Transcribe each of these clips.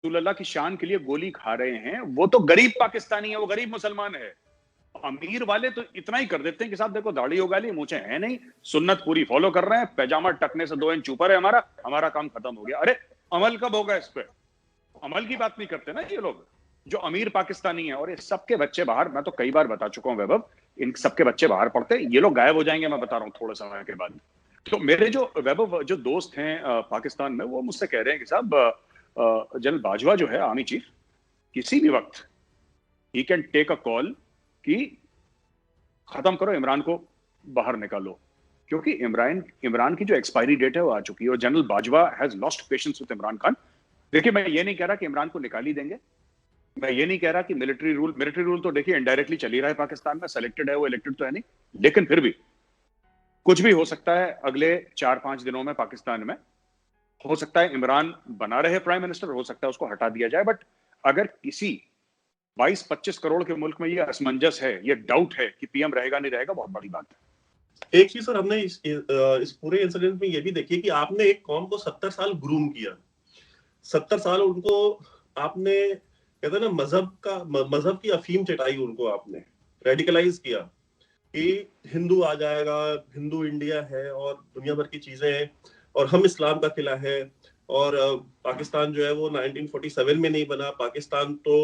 रसूलुल्लाह की शान के लिए गोली खा रहे हैं, वो तो गरीब पाकिस्तानी है, वो गरीब मुसलमान है। अमीर वाले तो इतना ही कर देते हैं कि साहब देखो दाढ़ी होगा ली, मूछें है नहीं, सुन्नत पूरी फॉलो कर रहे हैं, पैजामा टकने से 2 इंच ऊपर है हमारा, हमारा काम खत्म हो गया। अरे अमल कब होगा इस पे? अमल की बात नहीं करते ना ये लोग, जो अमीर पाकिस्तानी है। और ये सबके बच्चे बाहर, मैं तो कई बार बता चुका हूं वैभव, इन सबके बच्चे बाहर पढ़ते हैं, ये लोग गायब हो जाएंगे, मैं बता रहा हूँ थोड़े समय के बाद। तो मेरे जो वैभव जो दोस्त हैं पाकिस्तान में, वो मुझसे कह रहे हैं कि साहब जनरल बाजवा जो है आर्मी चीफ, किसी भी वक्त he can take a call कि खत्म करो इमरान को, बाहर निकालो, क्योंकि इमरान की जो एक्सपायरी डेट है वो आ चुकी है। और general Bajwa has lost patience with Imran Khan. देखिए मैं ये नहीं कह रहा कि इमरान को निकाल ही देंगे, मैं ये नहीं कह रहा कि मिलिट्री रूल तो देखिए इनडायरेक्टली चल ही रहा है पाकिस्तान में, सेलेक्टेड है वो, इलेक्टेड तो है नहीं, लेकिन फिर भी कुछ भी हो सकता है अगले 4-5 दिनों में पाकिस्तान में। हो सकता है इमरान बना रहे प्राइम मिनिस्टर, हो सकता है उसको हटा दिया जाए, बट अगर किसी 22-25 करोड़ के मुल्क में ये असमंजस है, ये डाउट है कि पीएम रहेगा नहीं रहेगा, बहुत बड़ी बात है। एक चीज सर, हमने इस पूरे इंसिडेंट में ये भी देखी कि आपने एक कौम को 70 साल ग्रूम किया, 70 साल उनको आपने, कहते हैं ना, मजहब की अफीम चटाई, उनको आपने रेडिकलाइज किया कि हिंदू आ जाएगा, हिंदू इंडिया है और दुनिया भर की चीजें हैं, और हम इस्लाम का किला है, और पाकिस्तान जो है वो 1947 में नहीं बना, पाकिस्तान तो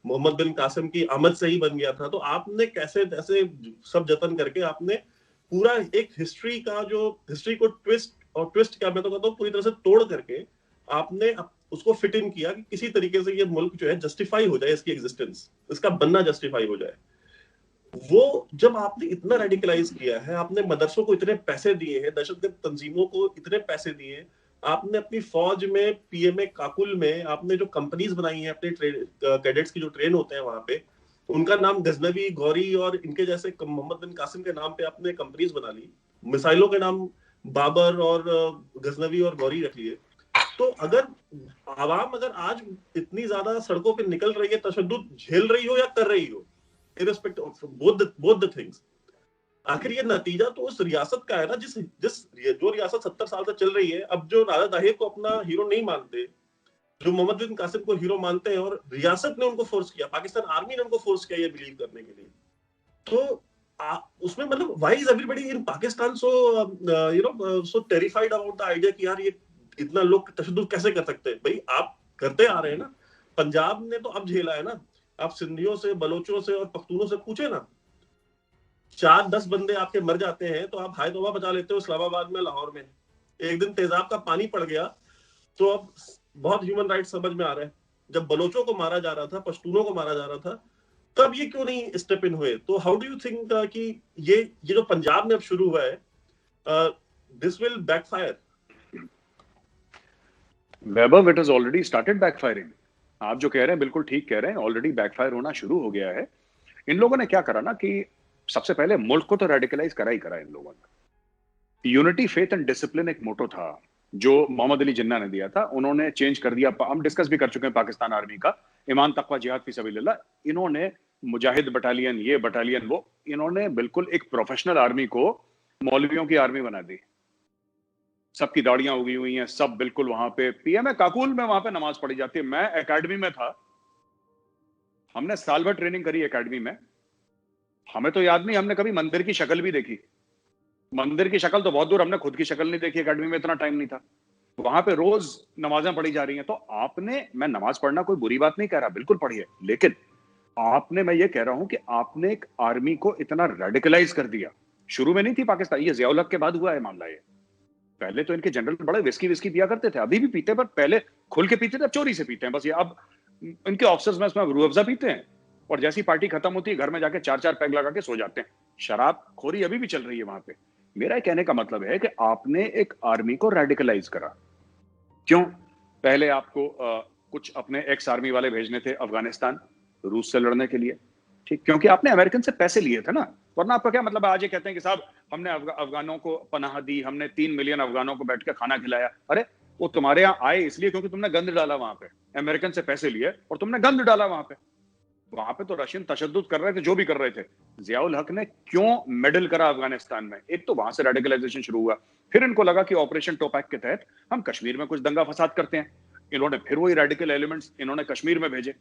मोहम्मद बिन कासिम की आमद से ही बन गया था। तो आपने कैसे ऐसे सब जतन करके आपने पूरा एक हिस्ट्री को ट्विस्ट क्या, मैं तो कहता हूँ पूरी तरह से तोड़ करके आपने उसको फिट इन किया कि किसी तरीके से ये मुल्क जो है जस्टिफाई हो जाए, इसकी एग्जिस्टेंस, इसका बनना जस्टिफाई हो जाए। वो जब आपने इतना रेडिकलाइज किया है, आपने मदरसों को इतने पैसे दिए हैं, दहशतगर्द तंजीमों को इतने पैसे दिए, आपने अपनी फौज में, पीएमए काकुल में आपने जो कंपनीज बनाई हैं, अपने कैडेट्स की जो ट्रेन होते हैं वहां पे, उनका नाम गजनवी, गौरी और इनके जैसे मोहम्मद बिन कासिम के नाम पे आपने कंपनीज बना ली, मिसाइलों के नाम बाबर और गजनवी और गौरी रख लिए। तो अगर आवाम अगर आज इतनी ज्यादा सड़कों पे निकल रही है, तशद्दुद झेल रही हो या कर रही हो, irrespective of both the things, आखिर ये नतीजा तो उस रियासत का है ना, जो रियासत 70 साल से चल रही है। अब जो नादिर ताहिर को अपना हीरो नहीं मानते, जो मोहम्मद बिन कासिम को हीरो मानते हैं, और रियासत ने उनको फोर्स किया, पाकिस्तान आर्मी ने उनको फोर्स किया ये बिलीव करने के लिए, तो उसमें मतलब why is everybody in Pakistan so so terrified about the idea कि यार ये इतना लोग तशद्दुद कैसे कर सकते हैं? भाई आप करते आ रहे हैं ना, पंजाब ने तो अब झेला है ना, आप सिंधियों से, बलोचों से और पख्तूनों से पूछे ना, 4-10 बंदे आपके मर जाते हैं तो आप हाय तौबा बचा लेते हो इस्लामाबाद में, लाहौर में। एक दिन तेजाब का पानी पड़ गया तो अब बहुत ह्यूमन राइट्स समझ में आ रहा है। जब बलोचों को मारा जा रहा था, पश्तूनों को मारा जा रहा था, तब ये क्यों नहीं स्टेप इन हुए? तो हाउ डू यू थिंक कि ये जो पंजाब में अब शुरू हुआ है, this will backfire? Vaibhav, it has already started backfiring. आप जो कह रहे हैं बिल्कुल ठीक कह रहे हैं, ऑलरेडी बैकफायर होना शुरू हो गया है। इन लोगों ने क्या करा ना कि सबसे पहले मुल्क को तो रेडिकलाइज करा ही करा इन लोगों ने। यूनिटी, फेथ एंड डिसिप्लिन एक मोटो था जो मोहम्मद अली जिन्ना ने दिया था, उन्होंने चेंज कर दिया। हम डिस्कस भी कर चुके हैं पाकिस्तान आर्मी का, ईमान तकवा जिहाद फी सबीलिल्लाह। इन्होंने मुजाहिद बटालियन, ये बटालियन वो, इन्होंने बिल्कुल एक प्रोफेशनल आर्मी को मौलवियों की आर्मी बना दी। सबकी दाढ़ियां उगी हुई हैं, सब बिल्कुल वहां पे पीएमए काकुल में वहां पे नमाज पढ़ी जाती है। मैं एकेडमी में था, हमने साल भर ट्रेनिंग करी एकेडमी में, हमें तो याद नहीं हमने कभी मंदिर की शक्ल भी देखी। मंदिर की शक्ल तो बहुत दूर, हमने खुद की शक्ल नहीं देखी, एकेडमी में इतना टाइम नहीं था। वहां पे रोज नमाजें पढ़ी जा रही हैं। तो आपने, मैं नमाज पढ़ना कोई बुरी बात नहीं कह रहा, बिल्कुल पढ़िए, लेकिन आपने, मैं ये कह रहा हूं कि आपने एक आर्मी को इतना रेडिकलाइज कर दिया। शुरू में नहीं थी पाकिस्तान, ये जियाउल हक के बाद हुआ है मामला ये। पहले तो इनके जनरल बड़े विस्की पिया करते थे, अभी भी पीते, पर पहले खुल के पीते थे, अब चोरी से पीते हैं बस। ये अब इनके ऑफिसर्स में इसमें रूह अफ़ज़ा पीते हैं, और जैसी पार्टी खत्म होती है घर में जाके 4-4 पैग लगा के सो जाते हैं। शराब खोरी अभी भी चल रही है वहां पे। मेरा कहने का मतलब है कि आपने एक आर्मी को रेडिकलाइज करा। क्यों? पहले आपको कुछ अपने एक्स आर्मी वाले भेजने थे अफगानिस्तान, रूस से लड़ने के लिए, ठीक, क्योंकि आपने अमेरिकन से पैसे लिए थे ना। वरना आपका क्या मतलब है? आज ये कहते हैं कि साहब हमने अफगानों को पनाह दी, हमने 3 मिलियन अफगानों को बैठ के खाना खिलाया। अरे वो तुम्हारे यहाँ आए इसलिए क्योंकि तुमने गंद डाला वहां पे, अमेरिकन से पैसे लिए और तुमने गंद डाला वहां पे। वहां पे तो रशियन तशद्दुद कर रहे थे, जो भी कर रहे थे। जियाउल हक ने क्यों मेडल करा अफगानिस्तान में? एक तो वहां से रेडिकलाइजेशन शुरू हुआ, फिर इनको लगा कि ऑपरेशन टोपैक के तहत हम कश्मीर में कुछ दंगा फसाद करते हैं। इन्होंने फिर वही रेडिकल एलिमेंट्स इन्होंने कश्मीर में भेजे।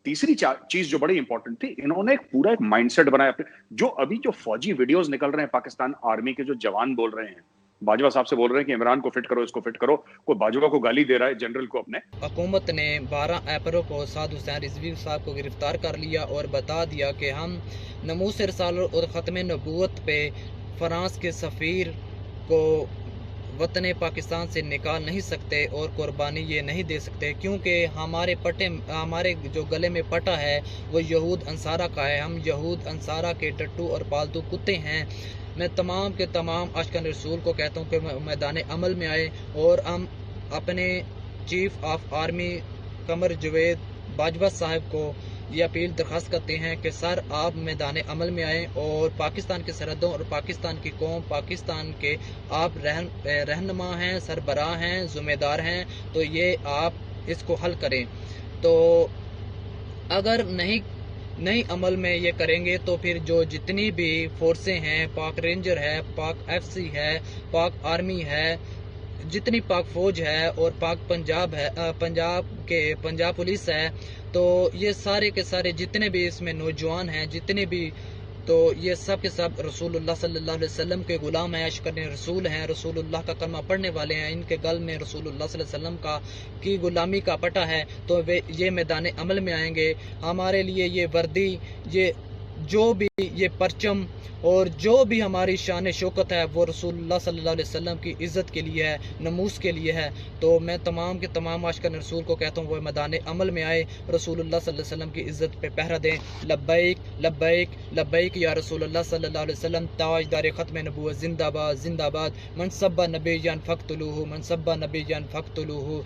तीसरी चीज जो बड़ी इंपॉर्टेंट थी, इन्होंने एक पूरा एक माइंडसेट बनाया अपने। जो अभी जो फौजी वीडियोस निकल रहे हैं पाकिस्तान आर्मी के, जो जवान बोल रहे हैं, बाजवा साहब से बोल रहे हैं कि इमरान को फिट करो, इसको फिट करो, कोई बाजवा को गाली दे रहा है, जनरल को अपने। हुकूमत ने 12 अप्रैल को साद हुसैन रिजवी साहब को गिरफ्तार कर लिया और बता दिया कि हम नमूस रिसालत और ख़त्म नबूवत पे फ्रांस के सफ़ीर को वतन पाकिस्तान से निकाल नहीं सकते और कुर्बानी ये नहीं दे सकते, क्योंकि हमारे जो गले में पटा है वो यहूद अंसारा का है। हम यहूद अंसारा के टट्टू और पालतू कुत्ते हैं। मैं तमाम के तमाम आशिकान रसूल को कहता हूँ कि मैदान अमल में आए और हम अपने चीफ ऑफ आर्मी कमर जवेद बाजवा साहब को ये अपील दरख्वास्त करते हैं कि सर आप मैदान अमल में आए और पाकिस्तान की सरहदों और पाकिस्तान की कौम, पाकिस्तान के आप रहनुमा हैं, सरबराह हैं, ज़िम्मेदार हैं, तो ये आप इसको हल करें। तो अगर नहीं अमल में ये करेंगे तो फिर जो जितनी भी फोर्सें हैं, पाक रेंजर है, पाक एफसी है, पाक आर्मी है, जितनी पाक फौज है और पाक पंजाब है, पंजाब पुलिस है, तो ये सारे के सारे जितने भी इसमें नौजवान हैं, जितने भी, तो ये सब के सब रसूलुल्लाह सल्लल्लाहु अलैहि वसल्लम के गुलाम हैं, अशकर रसूल हैं, रसूलुल्लाह का कलमा पढ़ने वाले हैं, इनके गल में रसूलुल्लाह सल्लल्लाहु अलैहि वसल्लम की गुलामी का पटा है, तो वे ये मैदान अमल में आएंगे। हमारे लिए ये वर्दी, ये जो भी ये परचम और जो भी हमारी शान शौकत है वो रसूलुल्लाह सल्लल्लाहु अलैहि वसल्लम की इज़्ज़त के लिए है, नमूस के लिए है। तो मैं तमाम के तमाम आशिकान रसूल को कहता हूँ वो मैदान अमल में आए, रसूलुल्लाह सल्लल्लाहु अलैहि वसल्लम की इज़्ज़त पे पहरा दें। लब्बैक लब्बैक लब्बैक या रसूलुल्लाह सल्लल्लाहु अलैहि वसल्लम, ताजदार ख़त्म नबूवत जिंदाबाद जिंदाबाद, मन सब्बा नबिय्यन फक़्तुलूहु, मन सब्बा नबिय्यन फक़्तुलूहु।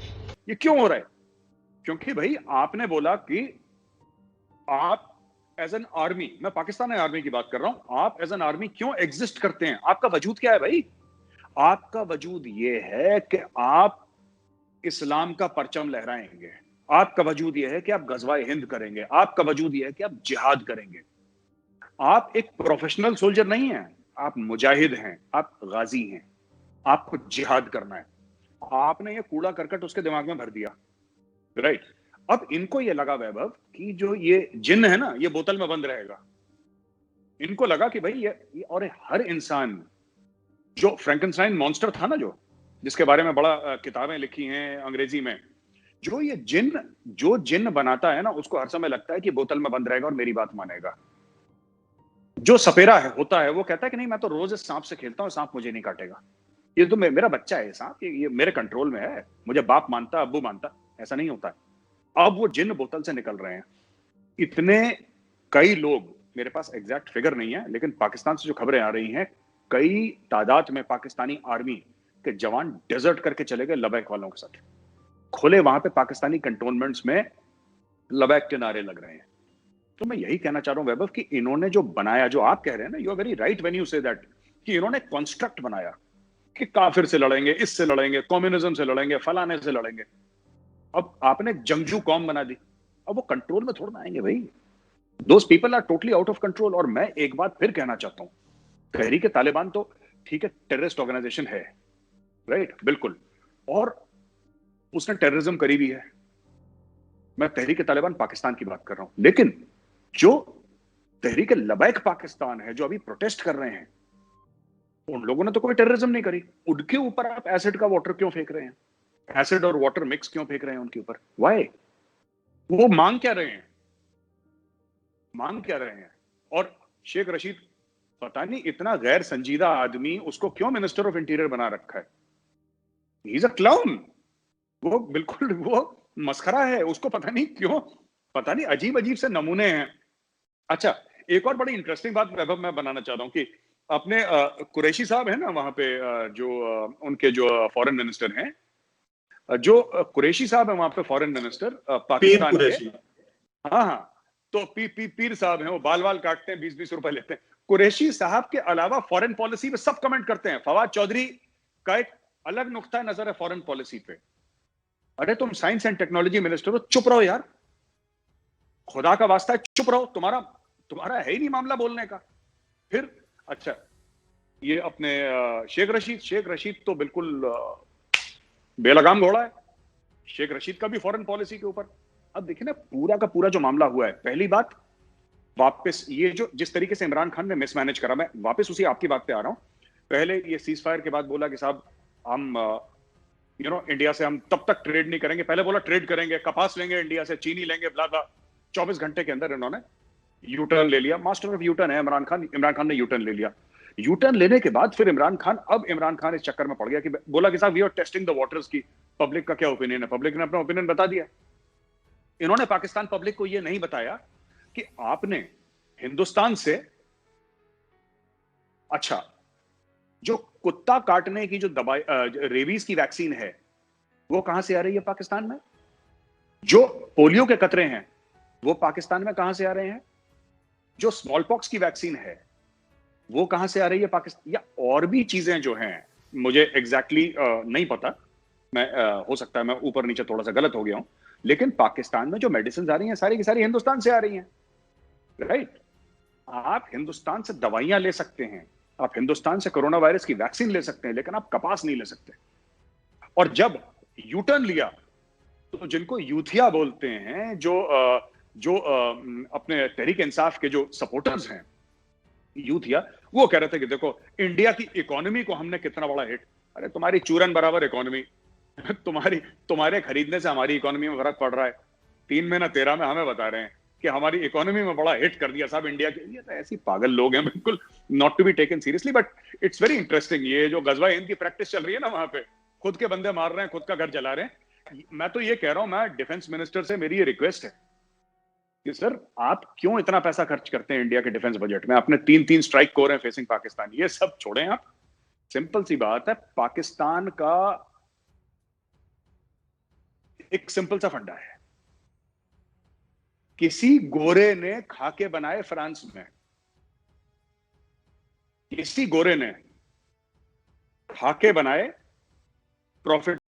ये क्यों हो रहा है? क्योंकि भाई आपने बोला कि आप एज एन आर्मी, मैं पाकिस्तान आर्मी की बात कर रहा हूं, आप एज एन आर्मी क्यों एग्जिस्ट करते हैं? आपका वजूद क्या है भाई? आपका वजूद ये है कि आप इस्लाम का परचम लहराएंगे, आपका वजूद ये है कि आप गजवाए हिंद करेंगे, आपका वजूद ये है कि आप जिहाद करेंगे। आप एक प्रोफेशनल सोल्जर नहीं हैं, आप मुजाहिद हैं, आप गाजी हैं, आपको जिहाद करना है। आपने ये कूड़ा करकट उसके दिमाग में भर दिया, राइट? अब इनको ये लगा वैभव कि जो ये जिन है ना, ये बोतल में बंद रहेगा। इनको लगा कि भाई ये और हर इंसान, जो फ्रैंकेनस्टाइन मॉन्स्टर था ना, जिसके बारे में बड़ा किताबें लिखी हैं अंग्रेजी में, जो जिन बनाता है ना, उसको हर समय लगता है कि बोतल में बंद रहेगा और मेरी बात मानेगा। जो सपेरा होता है वो कहता है कि नहीं, मैं तो रोज इस सांप से खेलता हूँ, सांप मुझे नहीं काटेगा, ये तो मेरा बच्चा है सांप, ये मेरे कंट्रोल में है, मुझे बाप मानता, अब्बू मानता। ऐसा नहीं होता है। अब वो जिन बोतल से निकल रहे हैं। इतने कई लोग, मेरे पास एग्जैक्ट फिगर नहीं है, लेकिन पाकिस्तान से जो खबरें आ रही हैं, कई तादाद में पाकिस्तानी आर्मी के जवान डेजर्ट करके चले गए लबैक वालों के साथ। खुले वहां पे पाकिस्तानी कंटोनमेंट्स में लबैक के नारे लग रहे हैं। तो मैं यही कहना चाह रहा हूं वैभव कि इन्होंने जो बनाया, जो आप कह रहे हैं ना, you are very right when you say that, कि इन्होंने कॉन्स्ट्रक्ट बनाया कि काफिर से लड़ेंगे, इससे लड़ेंगे, कम्युनिज्म से लड़ेंगे, फलाने से लड़ेंगे। अब आपने जंगजू कौम बना दी, अब वो कंट्रोल में थोड़ा ना आएंगे भाई। Those people are totally out of control. और मैं एक बात फिर कहना चाहता हूं, तहरीक तालिबान तो ठीक है, टेररिस्ट ऑर्गेनाइजेशन है, राइट, बिल्कुल, और उसने टेररिज्म करी भी है। मैं तहरीक तालिबान पाकिस्तान की बात कर रहा हूं, लेकिन जो तहरीक लबैक पाकिस्तान है, जो अभी प्रोटेस्ट कर रहे हैं, उन लोगों ने तो कोई टेररिज्म नहीं करी। उनके ऊपर आप एसिड का वाटर क्यों फेंक रहे हैं? एसिड और वाटर मिक्स क्यों फेंक रहे हैं उनके ऊपर? व्हाई? वो मांग क्या रहे हैं? और शेख रशीद, पता नहीं इतना गैर संजीदा आदमी, उसको क्यों मिनिस्टर ऑफ इंटीरियर बना रखा है? He is a clown. वो बिल्कुल वो मस्खरा है। उसको पता नहीं क्यों, पता नहीं अजीब अजीब से नमूने हैं। अच्छा, एक और बड़ी इंटरेस्टिंग बात वैभव मैं बनाना चाहता हूं कि अपने कुरैशी साहब है ना वहां पे, जो उनके जो फॉरेन मिनिस्टर हैं, जो कुरैशी साहब है वहां पे फॉरेन मिनिस्टर पाकिस्तान के। हाँ, तो पीर साहब हैं, वो बाल काटते हैं, 20-20 रुपए लेते हैं। कुरैशी साहब के अलावा फॉरेन पॉलिसी पे सब कमेंट करते हैं। फवाद चौधरी का एक अलग नुक्ता नजर है फॉरेन पॉलिसी पे। अरे तुम साइंस एंड टेक्नोलॉजी मिनिस्टर हो, चुप रहो यार, खुदा का वास्ता है चुप रहो। तुम्हारा है ही नहीं मामला बोलने का। फिर अच्छा, ये अपने शेख रशीद तो बिल्कुल बेलगाम घोड़ा है। शेख रशीद का भी फॉरेन पॉलिसी के ऊपर। अब देखिए ना पूरा का पूरा जो मामला हुआ है, पहली बात वापस ये जो जिस तरीके से इमरान खान ने मिसमैनेज करा, मैं वापस उसी आपकी बात पे आ रहा हूं। पहले ये सीज फायर के बाद बोला कि साहब हम इंडिया से हम तब तक ट्रेड नहीं करेंगे, पहले बोला ट्रेड करेंगे, कपास लेंगे इंडिया से, चीनी लेंगे, ब्ला ब्ला। 24 घंटे के अंदर इन्होंने यू टर्न ले लिया। मास्टर ऑफ यू टर्न है इमरान खान ने यू टर्न ले लिया। यू टर्न लेने के बाद फिर इमरान खान इस चक्कर में पड़ गया कि बोला कि साहब we are testing the waters की पब्लिक का क्या ओपिनियन है। पब्लिक ने अपना ओपिनियन बता दिया। इन्होंने पाकिस्तान पब्लिक को यह नहीं बताया कि आपने हिंदुस्तान से, अच्छा, जो कुत्ता काटने की जो दवाई रेबीज की वैक्सीन है वो कहां से आ रही है पाकिस्तान में? जो पोलियो के कतरे हैं वो पाकिस्तान में कहां से आ रहे हैं? जो स्मॉल पॉक्स की वैक्सीन है वो कहां से आ रही है पाकिस्तान? या और भी चीजें जो हैं मुझे एग्जैक्टली नहीं पता, मैं हो सकता है मैं ऊपर नीचे थोड़ा सा गलत हो गया हूं, लेकिन पाकिस्तान में जो मेडिसिन आ रही हैं सारी की सारी हिंदुस्तान से आ रही हैं, राइट? आप हिंदुस्तान से दवाइयां ले सकते हैं, आप हिंदुस्तान से कोरोना वायरस की वैक्सीन ले सकते हैं, लेकिन आप कपास नहीं ले सकते। और जब यू टर्न लिया तो जिनको यूथिया बोलते हैं, जो अपने तहरीक इंसाफ के जो सपोर्टर्स हैं यूथिया, वो कह रहे थे कि देखो इंडिया की इकोनॉमी को हमने कितना बड़ा हिट। अरे तुम्हारी चूरन बराबर इकोनॉमी, तुम्हारे खरीदने से हमारी इकोनॉमी में फर्क पड़ रहा है। 3 महीना 13 में हमें बता रहे हैं कि हमारी इकोनॉमी में बड़ा हिट कर दिया साहब इंडिया के। ये तो ऐसी पागल लोग हैं, बिल्कुल not to be taken seriously. But it's very interesting, ये जो गजवा हिंद की प्रैक्टिस चल रही है ना, वहां पे खुद के बंदे मार रहे हैं, खुद का घर जला रहे हैं। मैं तो ये कह रहा हूं, मैं डिफेंस मिनिस्टर से मेरी ये रिक्वेस्ट है कि सर आप क्यों इतना पैसा खर्च करते हैं इंडिया के डिफेंस बजट में? आपने 3-3 स्ट्राइक कोर हैं फेसिंग पाकिस्तान, ये सब छोड़ें आप। सिंपल सी बात है, पाकिस्तान का एक सिंपल सा फंडा है, किसी गोरे ने खाके बनाए फ्रांस में, किसी गोरे ने खाके बनाए प्रॉफिट